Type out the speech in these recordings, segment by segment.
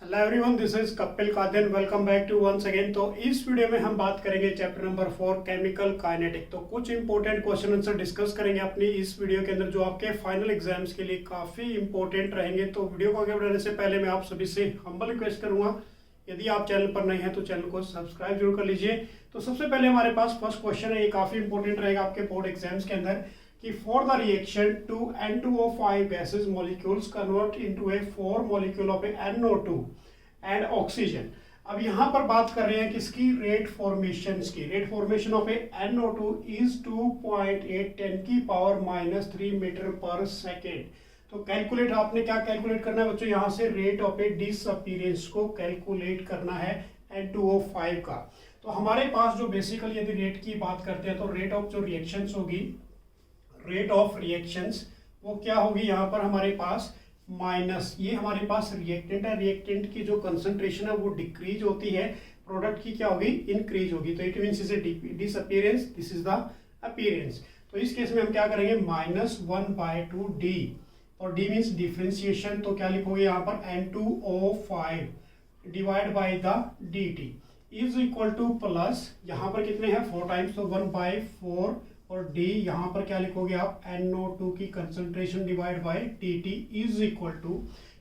Hello everyone, this is Kapil Kadin. Welcome back to once again. तो इस video में हम बात करेंगे चैप्टर नंबर 4 केमिकल काइनेटिक। तो कुछ इंपॉर्टेंट क्वेश्चन आंसर डिस्कस करेंगे अपनी इस वीडियो के अंदर, जो आपके फाइनल एग्जाम्स के लिए काफी इंपॉर्टेंट रहेंगे। तो वीडियो को आगे बढ़ाने से पहले मैं आप सभी से हम्बल रिक्वेस्ट करूंगा, यदि आप चैनल पर नए हैं तो चैनल को सब्सक्राइब जरूर कर लीजिए। तो सबसे पहले हमारे पास फर्स्ट क्वेश्चन है, ये काफी इंपॉर्टेंट रहेगा आपके बोर्ड एग्जाम्स के अंदर, कि for the reaction to N2O5 gases molecules convert into a 4 molecule of a NO2 and oxygen. अब यहाँ पर बात कर रहे हैं किसकी, रेट फॉर्मेशन की। Rate formation of A NO2 is 2.8 10 की पावर -3 मीटर पर सेकेंड। तो कैलकुलेट आपने क्या कैलकुलेट करना है बच्चों, यहाँ से रेट ऑफ ए डिसअपीयरेंस को कैलकुलेट करना है N2O5 का। तो हमारे पास जो बेसिकली यदि रेट की बात करते हैं तो रेट ऑफ जो रिएक्शंस होगी, रेट ऑफ रिएक्शंस वो क्या होगी, यहाँ पर हमारे पास माइनस, ये हमारे पास रिएक्टेंट है, रिएक्टेंट की जो कंसंट्रेशन है वो डिक्रीज होती है, प्रोडक्ट की क्या होगी, इंक्रीज होगी। तो it means is a disappearance, this is the appearance. तो इस केस में हम क्या करेंगे, -1/2 डी, और डी मींस डिफरेंशिएशन। तो क्या लिखोगे यहाँ पर, N2O5 divide by the dt is equal two plus, यहाँ पर कितने हैं 4 टाइम्स, तो 1/4, और d यहाँ पर क्या लिखोगे आप, NO2 की concentration divide by dt is equal to,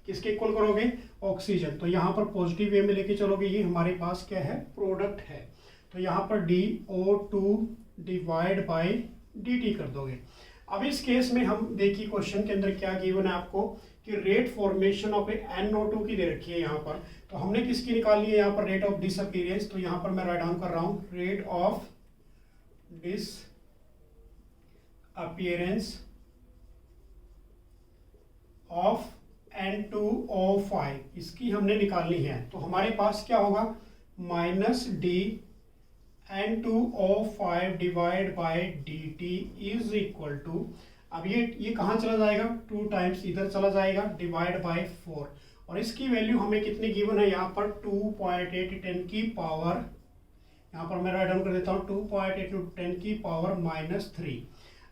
किसके इक्वल करोगे, ऑक्सीजन। तो यहाँ पर पॉजिटिव वे में लेके चलोगे, ये हमारे पास क्या है, प्रोडक्ट है। तो यहाँ पर DO2 डिवाइड बाय dt कर दोगे। अब इस केस में हम देखिए क्वेश्चन के अंदर क्या गिवन है आपको, कि rate formation of A NO2 की दे रखी है यहाँ पर। तो हमने किसकी निकालनी है यहाँ पर, रेट ऑफ डिसअपीयरेंस। तो यहाँ पर मैं राइट डाउन कर रहा हूँ, rate of appearance of N2O5, इसकी हमने निकालनी है। तो हमारे पास क्या होगा, -d N2O5 divide by dt is equal to, अब ये कहाँ चला जाएगा, 2 टाइम्स इधर चला जाएगा, डिवाइड बाय 4, और इसकी वैल्यू हमें कितनी गिवन है यहाँ पर, 2.8 10 की पावर, यहाँ पर मैं राइट डाउन कर देता हूँ, 2.8 10 की पावर -3।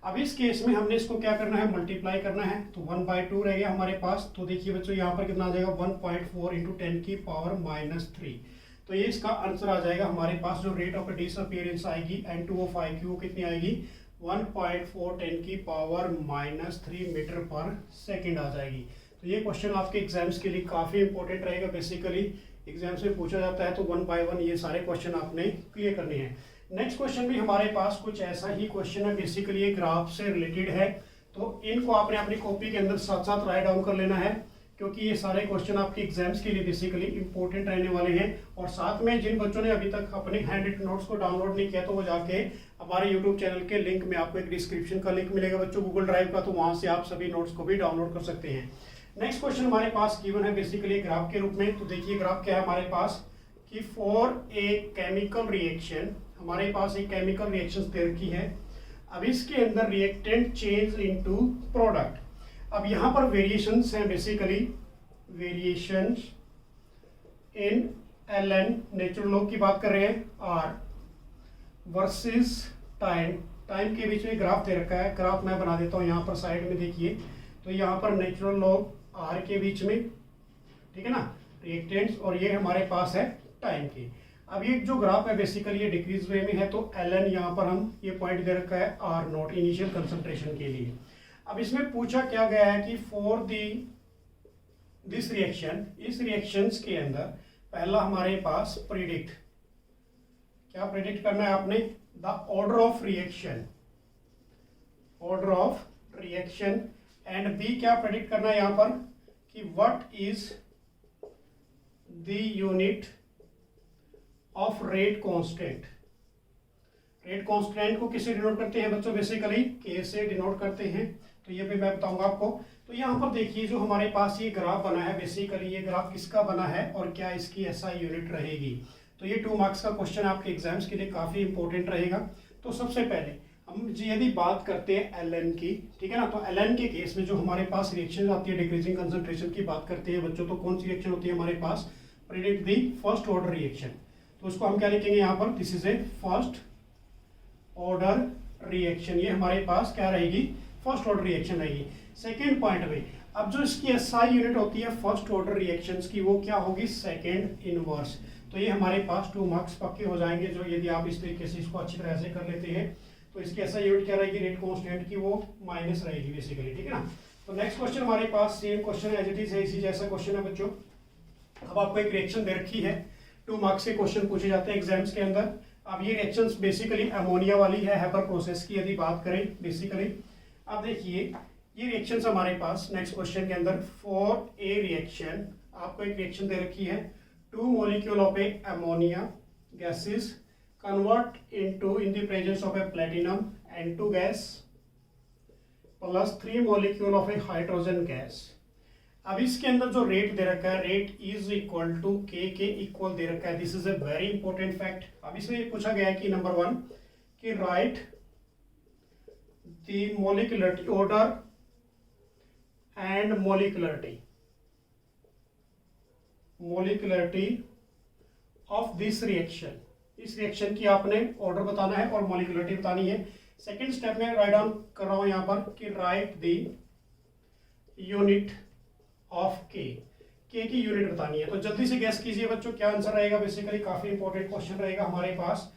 अब इस केस में हमने इसको क्या करना है, मल्टीप्लाई करना है। तो 1/2 रह गया हमारे पास। तो देखिए बच्चों यहाँ पर कितना आ जाएगा, 1.4 × 10 की पावर -3। तो ये इसका आंसर आ जाएगा हमारे पास। जो रेट ऑफ डिसअपीयरेंस आएगी N2O5 की, वो कितनी आएगी, 1.4 10 की पावर -3 मीटर पर सेकेंड आ जाएगी। तो ये क्वेश्चन आपके एग्जाम्स के लिए काफ़ी इंपॉर्टेंट रहेगा। बेसिकली एग्जाम्स में पूछा जाता है, तो 1 बाय 1 ये सारे क्वेश्चन आपने क्लियर करने हैं। नेक्स्ट क्वेश्चन भी हमारे पास कुछ ऐसा ही क्वेश्चन है, बेसिकली ये ग्राफ से रिलेटेड है। तो इनको आपने अपनी कॉपी के अंदर साथ साथ राइट डाउन कर लेना है, क्योंकि ये सारे क्वेश्चन आपके एग्जाम्स के लिए बेसिकली इंपॉर्टेंट रहने वाले हैं। और साथ में जिन बच्चों ने अभी तक अपने हैंड रिटन नोट्स को डाउनलोड नहीं किया, तो वो जाके हमारे यूट्यूब चैनल के लिंक में आपको एक डिस्क्रिप्शन का लिंक मिलेगा बच्चों, गूगल ड्राइव का, तो वहाँ से आप सभी नोट्स को भी डाउनलोड कर सकते हैं। नेक्स्ट क्वेश्चन हमारे पास गिवन है बेसिकली ग्राफ के रूप में। तो देखिए ग्राफ क्या है हमारे पास, कि फॉर ए केमिकल रिएक्शन, हमारे पास एक केमिकल रिएक्शन दे रखी है। अब इसके अंदर रिएक्टेंट चेंज इनटू प्रोडक्ट। अब यहाँ पर वेरिएशंस हैं, basically variations in ln, natural log की बात कर रहे हैं, r वर्सेस टाइम, टाइम के बीच में ग्राफ दे रखा है। ग्राफ मैं बना देता हूँ यहाँ पर साइड में, देखिए। तो यहाँ पर नेचुरल लॉग r के बीच में, ठीक है ना, रिएक्टेंट्स, और ये हमारे पास है टाइम की। अब ये जो ग्राफ है बेसिकली ये डिक्रीज वे में है, तो ln यहाँ पर हम ये पॉइंट दे रखा है R0 इनिशियल कंसंट्रेशन के लिए। अब इसमें पूछा क्या गया है कि फॉर दिस रिएक्शन, इस रिएक्शंस के अंदर पहला हमारे पास प्रिडिक्ट, क्या प्रिडिक्ट करना है आपने, the order of reaction, order of reaction, and B क्या प्रिडिक्ट करना है यहाँ पर, कि what is the unit of rate constant. Rate constant को किससे डिनोट करते हैं बच्चों, बेसिकली के से डिनोट करते हैं। तो ये भी मैं बताऊंगा आपको। तो यहाँ पर देखिए जो हमारे पास ये ग्राफ बना है, बेसिकली ये ग्राफ किसका बना है और क्या इसकी ऐसा यूनिट रहेगी। तो ये 2 मार्क्स का क्वेश्चन आपके एग्जाम्स के लिए काफी इंपॉर्टेंट रहेगा। तो सबसे पहले हम यदि बात करते हैं ln की, ठीक है ना, तो ln के केस में जो हमारे पास रिएक्शन आती है, डिक्रीजिंग कंसंट्रेशन की बात करते हैं बच्चों, तो कौन सी रिएक्शन होती है हमारे पास, predict the first order reaction. तो उसको हम क्या लिखेंगे यहाँ पर, this is a first order reaction. ये हमारे पास क्या रहेगी, फर्स्ट ऑर्डर रिएक्शन रहेगी। सेकेंड पॉइंट में अब जो इसकी एसआई यूनिट होती है फर्स्ट ऑर्डर रिएक्शंस की, वो क्या होगी, सेकंड इनवर्स। तो ये हमारे पास 2 मार्क्स पक्के हो जाएंगे, जो यदि आप इस तरीके से इसको अच्छी तरह से कर लेते हैं। तो इसकी एसआई यूनिट क्या रहेगी, रेट कांस्टेंट की, वो माइनस रहेगी बेसिकली, ठीक है ना। तो नेक्स्ट क्वेश्चन हमारे पास same question as it is है, इसी जैसा क्वेश्चन है बच्चों। अब आपको एक रिएक्शन दे रखी है, 2 मार्क्स के क्वेश्चन पूछे जाते हैं एग्जाम्स के अंदर। अब ये रिएक्शंस बेसिकली अमोनिया वाली है, हैपर प्रोसेस की यदि बात करें बेसिकली। अब देखिए ये रिएक्शंस हमारे पास नेक्स्ट क्वेश्चन के अंदर, फॉर ए रिएक्शन, आपको एक रिएक्शन दे रखी है, 2 molecule of a ammonia gases convert into in the presence of a platinum N2 gas plus 3 molecule of a hydrogen gas। अब इसके अंदर जो रेट दे रखा है, रेट इज इक्वल टू के इक्वल दे रखा है। This is a very important fact. अब इसमें पूछा गया है कि नंबर 1 कि right the molecularity order and molecularity of this reaction. इस रिएक्शन की आपने ऑर्डर बताना है और मोलिकुलरिटी बतानी है। सेकेंड स्टेप में राइट डाउन कर रहा हूं यहां पर कि राइट द यूनिट ऑफ के की यूनिट बतानी है। तो जल्दी से गैस कीजिए बच्चों, क्या आंसर रहेगा। बेसिकली काफी इंपॉर्टेंट क्वेश्चन रहेगा हमारे पास।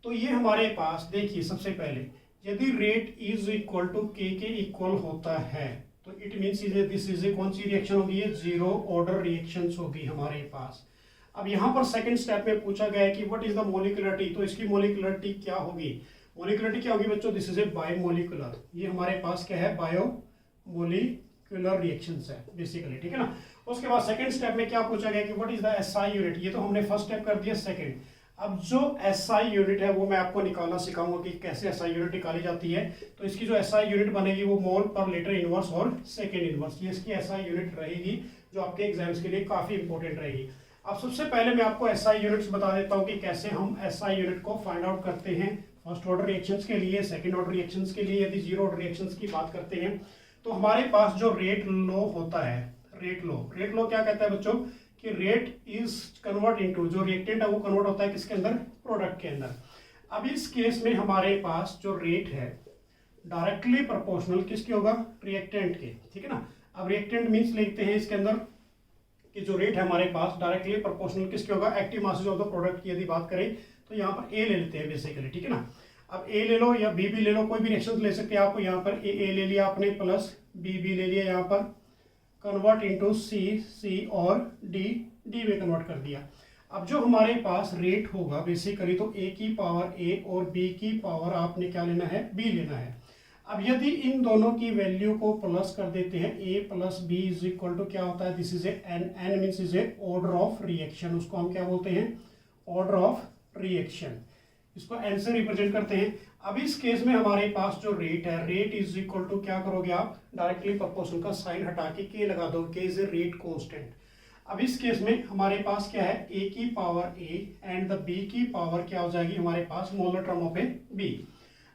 तो ये हमारे पास देखिए, सबसे पहले यदि रेट इज इक्वल टू के इक्वल होता है तो इट मीन्स दिस इज ए कौन सी रिएक्शन होगी, ये 0 ऑर्डर रिएक्शंस होगी हमारे पास। अब यहाँ पर सेकंड स्टेप में पूछा गया है कि व्हाट इज द मोलिकुलरिटी। तो इसकी मोलिकुलरिटी क्या होगी, मोलिकुलरिटी क्या होगी बच्चों, दिस इज ए बायोमोलिकुलर। ये हमारे पास क्या है, बायोमोलिकुलर रिएक्शंस है बेसिकली, ठीक है ना। उसके बाद सेकंड स्टेप में क्या पूछा गया कि what is the SI unit. ये तो हमने फर्स्ट स्टेप कर दिया। सेकंड, अब जो एसआई यूनिट है वो मैं आपको निकालना सिखाऊंगा कि कैसे एसआई यूनिट निकाली जाती है। तो इसकी जो एसआई यूनिट बनेगी वो मोल पर लीटर इनवर्स और सेकंड इनवर्स, ये इसकी एसआई यूनिट रहेगी, जो आपके एग्जाम्स के लिए काफी इंपॉर्टेंट रहेगी। अब सबसे पहले मैं आपको एसआई यूनिट्स बता देता हूँ कि कैसे हम एसआई यूनिट को फाइंड आउट करते हैं फर्स्ट ऑर्डर रिएक्शंस के लिए, सेकंड ऑर्डर रिएक्शंस के लिए। यदि 0 ऑर्डर रिएक्शंस की बात करते हैं तो हमारे पास जो रेट लॉ होता है, रेट लॉ क्या कहता है बच्चों कि रेट इज कन्वर्ट इनटू, जो रिएक्टेंट है वो कन्वर्ट होता है किसके अंदर, प्रोडक्ट के अंदर। अब इस केस में हमारे पास जो रेट है डायरेक्टली प्रोपोर्शनल किसके होगा, रिएक्टेंट के, ठीक है ना। अब रिएक्टेंट मींस लिखते हैं इसके अंदर कि जो रेट है हमारे पास डायरेक्टली प्रोपोर्शनल किसके होगा, active masses of the product की यदि बात करें तो यहाँ पर ए ले लेते हैं बेसिकली, ठीक है ना। अब ए ले लो या बी भी ले लो, कोई भी रिएक्शन ले सकते हैं आप। यहाँ पर ए ले लिया आपने, प्लस बी ले लिया, यहाँ पर कन्वर्ट इनटू सी और डी में कन्वर्ट कर दिया। अब जो हमारे पास रेट होगा बेसिकली, तो ए की पावर ए और बी की पावर आपने क्या लेना है, बी लेना है। अब यदि इन दोनों की वैल्यू को प्लस कर देते हैं, A plus B is equal to क्या होता है, this is N means is a order of reaction. उसको हम क्या बोलते हैं, ऑर्डर ऑफ रिएक्शन, इसको एन से रिप्रेजेंट करते हैं। अब इस केस में हमारे पास जो रेट है, रेट इज इक्वल टू क्या करोगे आप, डायरेक्टली प्रोपोर्शनल का साइन हटा के के लगा दो, के इज ए रेट कांस्टेंट। अब इस केस में हमारे पास क्या है, ए की power A and the B की पावर क्या हो जाएगी हमारे पास, molar term of A B.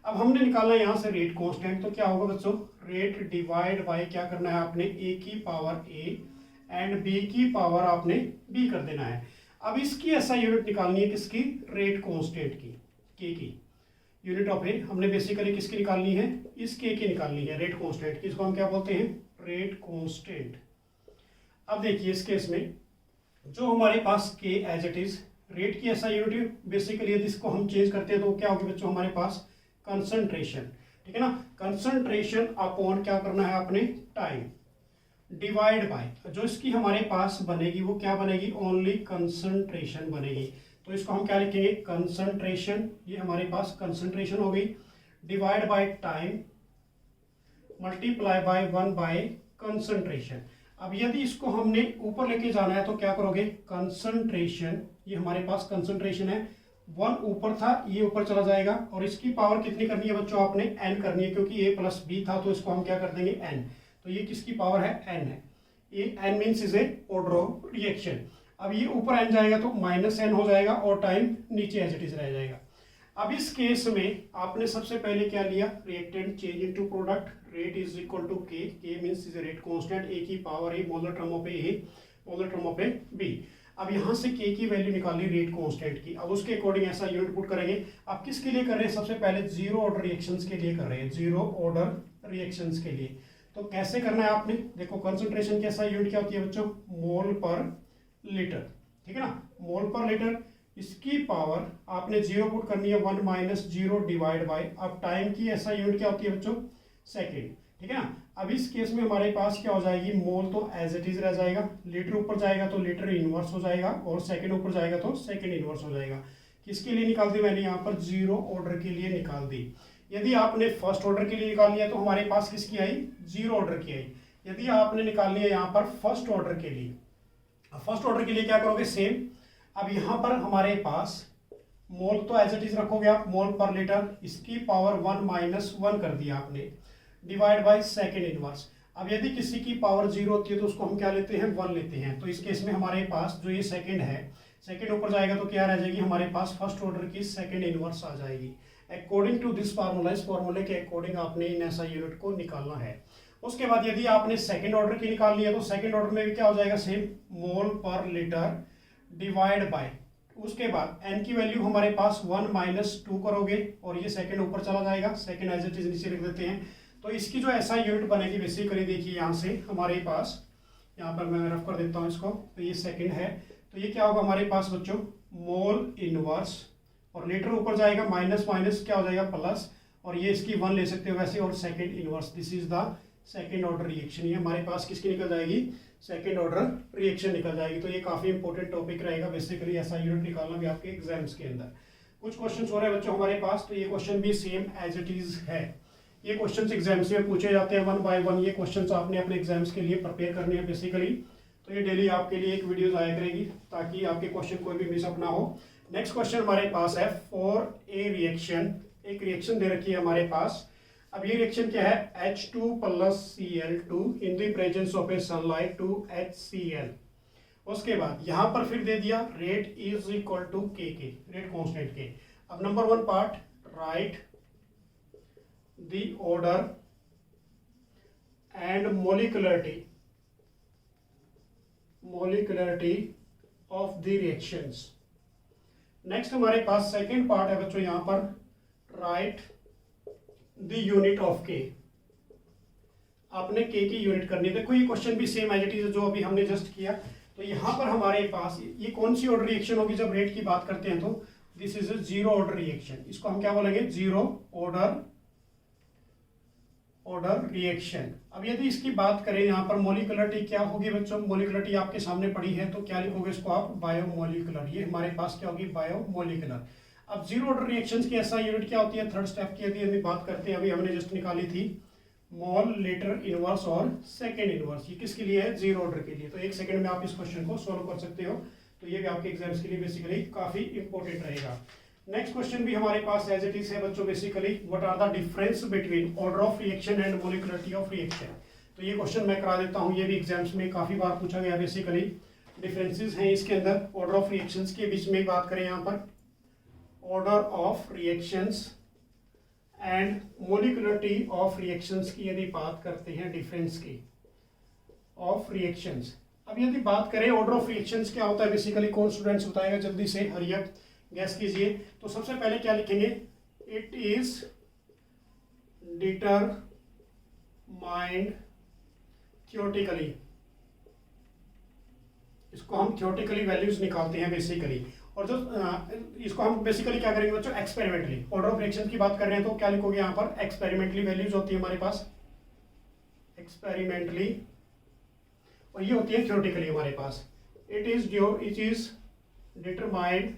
अब हमने निकालना है यहाँ से रेट कांस्टेंट, तो क्या होगा बच्चों, रेट डिवाइड बाय क्या करना है आपने, ए की पावर ए एंड बी की पावर आपने बी कर देना है। अब इसकी ऐसा यूनिट निकालनी है किसकी, रेट कांस्टेंट की, के की यूनिट ऑफ ए हमने बेसिकली किसकी निकालनी है, इस के की निकालनी है, रेट कांस्टेंट की। इसको हम क्या बोलते हैं, रेट कांस्टेंट। अब देखिए इस केस में जो हमारे पास के एज इट इज, रेट की ऐसा यूनिट बेसिकली यदि इसको हम चेंज करते हैं तो क्या होगी बच्चों, हमारे पास कंसंट्रेशन, ठीक है ना। कंसंट्रेशन अपॉन क्या करना है आपने, टाइम, डिवाइड बाय जो इसकी हमारे पास बनेगी वो क्या बनेगी, ओनली कंसंट्रेशन बनेगी। तो इसको हम क्या लिखेंगे, कंसंट्रेशन, ये हमारे पास कंसंट्रेशन हो गई, divide by time multiply by 1 by concentration. अब यदि इसको हमने ऊपर लेके जाना है तो क्या करोगे, कंसंट्रेशन, ये हमारे पास कंसंट्रेशन है, 1 ऊपर था ये ऊपर चला जाएगा, और इसकी पावर कितनी करनी है बच्चों, आपने n करनी है, क्योंकि a प्लस बी था तो इसको हम क्या कर देंगे n। तो ये किसकी पावर है, n है। ये n means is a order of reaction. अब ये ऊपर n जाएगा तो माइनस n हो जाएगा और टाइम नीचे एज इट इज रह जाएगा। अब इस केस में आपने सबसे पहले क्या लिया, reactant change into product, rate is equal to K means is a rate constant, A की power A molar term of A molar term of A B. अब यहाँ से के की वैल्यू निकालनी रेट कांस्टेंट की। अब उसके अकॉर्डिंग ऐसा यूनिट पुट करेंगे। आप किसके लिए कर रहे हैं, सबसे पहले 0 ऑर्डर रिएक्शंस के लिए कर रहे हैं, 0 ऑर्डर रिएक्शंस के लिए। तो कैसे करना है आपने, देखो कंसंट्रेशन की SI यूनिट क्या होती है बच्चों, मोल पर लीटर, ठीक है ना, मोल पर लीटर। इसकी पावर आपने 0 पुट करनी है, 1 माइनस 0 डिवाइड बाय, अब टाइम की SI यूनिट क्या होती है बच्चों, सेकेंड, ठीक है ना। अब इस केस में हमारे पास क्या हो जाएगी, मोल तो एज इट इज रह जाएगा, लीटर ऊपर जाएगा तो लीटर इनवर्स हो जाएगा, और सेकंड ऊपर जाएगा तो सेकंड इनवर्स हो जाएगा। किसके लिए निकाल दी मैंने यहाँ पर, जीरो ऑर्डर के लिए निकाल दी। यदि आपने फर्स्ट ऑर्डर के लिए निकाल लिया तो हमारे पास किसकी आई, जीरो ऑर्डर की आई। यदि आपने निकाल लिया यहाँ पर फर्स्ट ऑर्डर के लिए, फर्स्ट ऑर्डर के लिए क्या करोगे, सेम। अब यहाँ पर हमारे पास मोल तो एज इट इज रखोगे आप, मोल पर लीटर, इसकी पावर 1 माइनस 1 कर दिया आपने, डिवाइड बाय सेकेंड इनवर्स। अब यदि किसी की पावर 0 होती है तो उसको हम क्या लेते हैं, 1 लेते हैं। तो इस केस में हमारे पास जो ये सेकेंड है, सेकेंड ऊपर जाएगा तो क्या रह जाएगी हमारे पास, फर्स्ट ऑर्डर की सेकेंड इनवर्स आ जाएगी। अकॉर्डिंग टू दिस फार्मूला, इस फार्मूले के अकॉर्डिंग आपने इन SI यूनिट को निकालना है। उसके बाद यदि आपने सेकेंड ऑर्डर की निकालनी है तो सेकेंड ऑर्डर में भी क्या हो जाएगा, सेम, मोल पर लीटर डिवाइड बाय, उसके बाद n की वैल्यू हमारे पास 1 माइनस 2 करोगे और ये सेकेंड ऊपर चला जाएगा, सेकेंड एज इट इज नीचे लिख देते हैं। तो इसकी जो SI यूनिट बनेगी बेसिकली देखिए यहाँ से हमारे पास, यहाँ पर मैं रफ कर देता हूँ इसको, तो ये सेकेंड है, तो ये क्या होगा हमारे पास बच्चों, मोल इनवर्स, और लीटर ऊपर जाएगा, माइनस माइनस क्या हो जाएगा प्लस, और ये इसकी 1 ले सकते हो वैसे, और second inverse, this is the second order reaction. ये हमारे पास किसकी निकल जाएगी, सेकेंड ऑर्डर रिएक्शन निकल जाएगी। तो ये काफी इंपॉर्टेंट टॉपिक रहेगा बेसिकली SI यूनिट निकालना भी आपके एग्जाम्स के अंदर। कुछ क्वेश्चन हो रहे हैं बच्चों हमारे पास, तो ये क्वेश्चन भी सेम एज इट इज है। ये क्वेश्चंस एग्जाम्स में पूछे जाते हैं 1 बाय 1, ये क्वेश्चंस आपने अपने एग्जाम्स के लिए प्रिपेयर करने हैं बेसिकली। तो ये डेली आपके लिए एक वीडियो आया करेगी ताकि आपके क्वेश्चन कोई भी मिसअप ना हो। नेक्स्ट क्वेश्चन हमारे पास है, फॉर ए रिएक्शन, एक रिएक्शन दे रखी है हमारे पास। अब ये रिएक्शन क्या है, H2 plus Cl2 in the presence of a sunlight to HCl। उसके बाद यहाँ पर फिर दे दिया rate is equal to K, rate constant K. अब number 1 part, right the order and molecularity of the reactions। Next हमारे पास सेकेंड पार्ट है बच्चों, यहां पर राइट द यूनिट ऑफ के, आपने के की यूनिट करनी है। देखो ये क्वेश्चन भी सेम एज इट इज जो अभी हमने जस्ट किया। तो यहां पर हमारे पास ये कौन सी ऑर्डर रिएक्शन होगी, जब रेट की बात करते हैं तो this is a zero order reaction, इसको हम क्या बोलेंगे, जीरो ऑर्डर रिएक्शन। अब यदि इसकी बात करें यहाँ पर मोलिकुलरिटी क्या होगी बच्चों, मोलिकुलरिटी आपके सामने पड़ी है, तो क्या लिखोगे इसको आप, बायोमोलिकुलर। ये हमारे पास क्या होगी, बायोमोलिकुलर। अब जीरो ऑर्डर रिएक्शंस की SI यूनिट क्या होती है, थर्ड स्टेप की यदि बात करते हैं, अभी हमने जस्ट निकाली थी, मोल लीटर इनवर्स और सेकेंड इनवर्स। ये किसके लिए है, जीरो ऑर्डर के लिए। तो एक सेकंड में आप इस क्वेश्चन को सोल्व कर सकते हो। तो ये भी आपके एग्जाम्स के लिए बेसिकली काफी इंपॉर्टेंट रहेगा। नेक्स्ट क्वेश्चन भी हमारे पास एज इट इज है बच्चों, basically what are the difference between order of reaction and molecularity of reaction. तो ये क्वेश्चन मैं करा देता हूँ, ये भी एग्जाम्स में काफी बार पूछा गया। बेसिकली डिफरेंसेस हैं इसके अंदर, ऑर्डर ऑफ रिएक्शंस के बीच में बात करें यहाँ पर, order of reactions and molecularity of reactions की यदि बात करते हैं, डिफरेंस की ऑफ रिएक्शंस। अब यदि बात करें ऑर्डर ऑफ रिएक्शंस क्या होता है, बेसिकली कौन स्टूडेंट्स बताएगा जल्दी से, हरियप गैस कीजिए। तो सबसे पहले क्या लिखेंगे, इट इज डिटरमाइंड थ्योरेटिकली, इसको हम थ्योरेटिकली वैल्यूज निकालते हैं बेसिकली। और जो इसको हम बेसिकली क्या करेंगे बच्चों, एक्सपेरिमेंटली। ऑर्डर ऑफ रिएक्शन की बात कर रहे हैं तो क्या लिखोगे यहाँ पर, एक्सपेरिमेंटली वैल्यूज होती है हमारे पास, एक्सपेरिमेंटली, और ये होती है थ्योरेटिकली हमारे पास। It is determined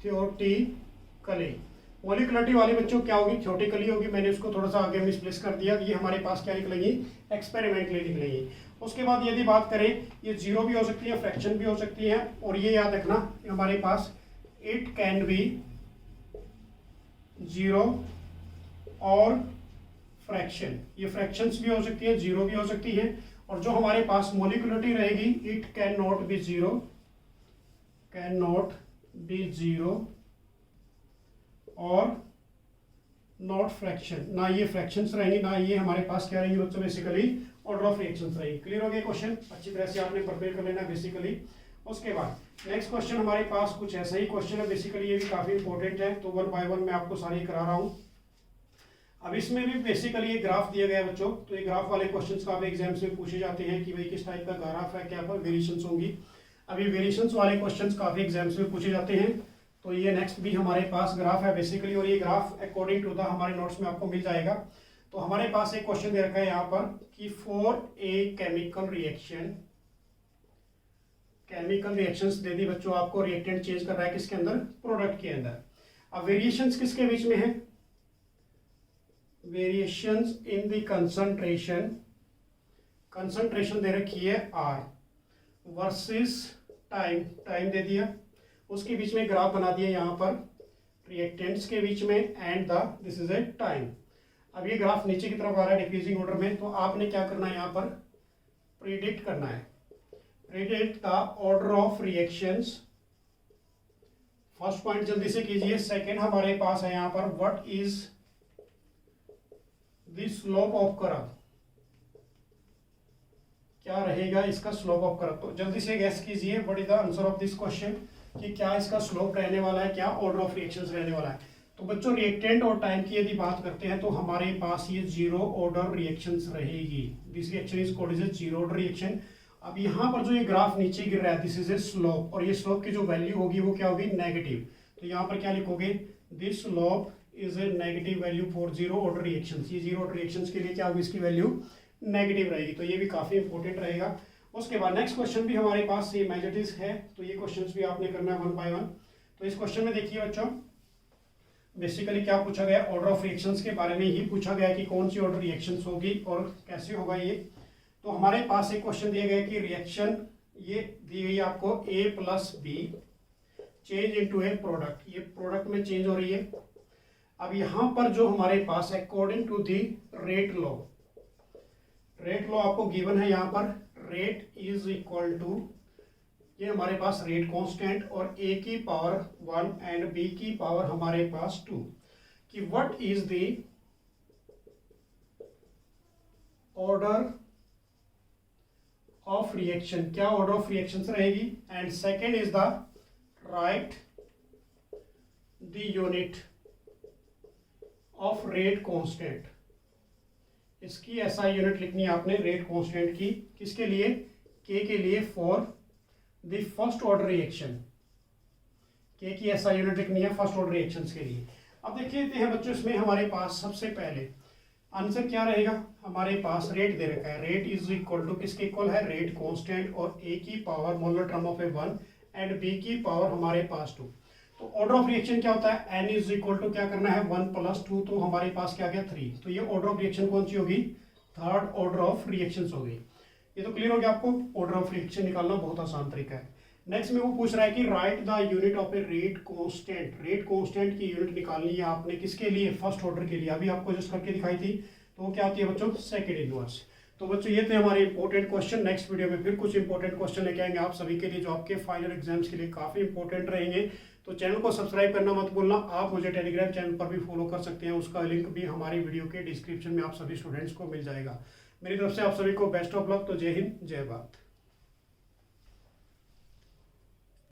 theoretically. Molecularity वाली बच्चों क्या होगी, थ्योरेटिकली होगी। मैंने उसको थोड़ा सा आगे मिसप्लेस कर दिया, ये हमारे पास क्या निकलेगी, एक्सपेरिमेंटली निकलेगी। उसके बाद यदि बात करें, ये जीरो भी हो सकती है, फ्रैक्शन भी हो सकती है, और ये याद रखना हमारे पास इट कैन बी जीरो और फ्रैक्शन, ये फ्रैक्शंस भी हो सकती है, जीरो भी हो सकती है। और जो हमारे पास मोलिकुलरिटी रहेगी, it can not be zero, can not be zero और नॉट फ्रैक्शन, ना ये फ्रैक्शंस रहेंगी ना ये हमारे पास क्या रहेंगे बच्चों, बेसिकली ऑर्डर ऑफ रिएक्शंस रहेंगी। क्लियर हो गया क्वेश्चन, अच्छी तरह से आपने प्रिपेयर कर लेना बेसिकली। उसके बाद नेक्स्ट क्वेश्चन हमारे पास कुछ ऐसा ही क्वेश्चन है, बेसिकली ये भी काफी इंपॉर्टेंट है। तो 1 बाय 1 मैं आपको सारी करा रहा हूँ। अब इसमें भी बेसिकली ये ग्राफ दिया गया है बच्चों, तो ये ग्राफ वाले क्वेश्चंस काफी एग्जाम्स में पूछे जाते हैं कि भाई किस टाइप का ग्राफ है, क्या पर वेरिएशंस होंगी। अभी वेरिएशंस वाले क्वेश्चंस काफी एग्जाम्स में पूछे जाते हैं। तो ये नेक्स्ट भी हमारे पास ग्राफ है बेसिकली, और ये ग्राफ अकॉर्डिंग टू द हमारे नोट्स में आपको मिल जाएगा। तो हमारे पास एक क्वेश्चन दे रखा है यहाँ पर कि for a chemical reaction, chemical reactions दे दी बच्चों आपको, रिएक्टेंट चेंज कर रहा है किसके अंदर, प्रोडक्ट के अंदर। अब वेरिएशंस किसके बीच में है, variations in the concentration, concentration दे रखी है R वर्सेस टाइम, टाइम दे दिया, उसके बीच में ग्राफ बना दिया यहाँ पर रिएक्टेंट्स के बीच में and the this is A time. अब ये ग्राफ नीचे की तरफ आ रहा है डिक्रीजिंग ऑर्डर में, तो आपने क्या करना है यहाँ पर प्रिडिक्ट करना है, predict the order of reactions. First point जल्दी से कीजिए। सेकंड हमारे पास है यहाँ पर what is the slope of curve, क्या रहेगा इसका स्लोप ऑफ कर्व। तो जल्दी से गैस कीजिए what is the answer of this question, कि क्या इसका स्लोप रहने वाला है, क्या ऑर्डर ऑफ रिएक्शंस रहने वाला है। तो बच्चों रिएक्टेंट और टाइम की यदि बात करते हैं तो हमारे पास ये जीरो ऑर्डर रिएक्शंस रहेगी, this reaction is called as zero order reaction. अब यहाँ पर जो ये ग्राफ नीचे गिर रहा है दिस इज ए स्लोप, और ये स्लोप की जो वैल्यू होगी वो क्या होगी, नेगेटिव। तो यहाँ पर क्या लिखोगे, this slope is a negative value for zero order reactions. ये जीरो ऑर्डर रिएक्शंस के लिए क्या होगी, इसकी वैल्यू नेगेटिव रहेगी। तो ये भी काफी इंपॉर्टेंट रहेगा। उसके बाद नेक्स्ट क्वेश्चन भी हमारे पास सेम एज इट इज है, तो ये क्वेश्चंस भी आपने करना है वन बाय वन। तो इस क्वेश्चन में देखिए बच्चों बेसिकली क्या पूछा गया, ऑर्डर ऑफ रिएक्शंस के बारे में ही पूछा गया कि कौन सी ऑर्डर रिएक्शंस होगी और कैसे होगा ये। तो हमारे पास एक क्वेश्चन दिया गया कि रिएक्शन ये दी गई आपको A plus B change into a product, ये प्रोडक्ट में चेंज हो रही है। अब यहाँ पर जो हमारे पास according to the rate law, rate law आपको गिवन है यहाँ पर, रेट इज इक्वल टू ये हमारे पास रेट कांस्टेंट और a की पावर 1 एंड b की पावर हमारे पास 2, कि what is the order of reaction, क्या ऑर्डर ऑफ रिएक्शंस रहेगी। And second is the right the unit of rate constant, इसकी ऐसा यूनिट लिखनी है आपने रेट कांस्टेंट की, किसके लिए, k के लिए for the first order reaction, k की ऐसा यूनिट लिखनी है फर्स्ट ऑर्डर रिएक्शंस के लिए। अब देखिए हैं बच्चों इसमें हमारे पास सबसे पहले आंसर क्या रहेगा, हमारे पास रेट दे रखा है, रेट इज इक्वल टू किसके इक्वल है, रेट कांस्टेंट और a की power molar term of A 1 and b की पावर हमारे पास 2। तो ऑर्डर ऑफ रिएक्शन क्या होता है, n इज इक्वल टू क्या करना है 1 प्लस 2, तो हमारे पास क्या गया 3। तो ये ऑर्डर ऑफ रिएक्शन कौन सी होगी, थर्ड ऑर्डर ऑफ रिएक्शन होगी। ये तो क्लियर हो गया आपको, ऑर्डर ऑफ रिएक्शन निकालना बहुत आसान तरीका है। नेक्स्ट में वो पूछ रहा है कि right the unit of A rate constant, rate constant की यूनिट निकालनी है आपने किसके लिए, फर्स्ट ऑर्डर के लिए। अभी आपको जस्ट करके दिखाई थी, तो वो क्या होती है बच्चों, सेकंड इनवर्स। तो बच्चों ये थे हमारे इंपॉर्टेंट क्वेश्चन। नेक्स्ट वीडियो में फिर कुछ इंपॉर्टेंट क्वेश्चन लेके आएंगे आप सभी के लिए, जो आपके फाइनल एग्जाम्स के लिए काफी इंपॉर्टेंट रहेंगे। तो चैनल को सब्सक्राइब करना मत भूलना। आप मुझे टेलीग्राम चैनल पर भी फॉलो कर सकते हैं, उसका लिंक भी हमारी वीडियो के डिस्क्रिप्शन में आप सभी स्टूडेंट्स को मिल जाएगा। मेरी तरफ से आप सभी को बेस्ट ऑफ लक। तो जय हिंद, जय भारत।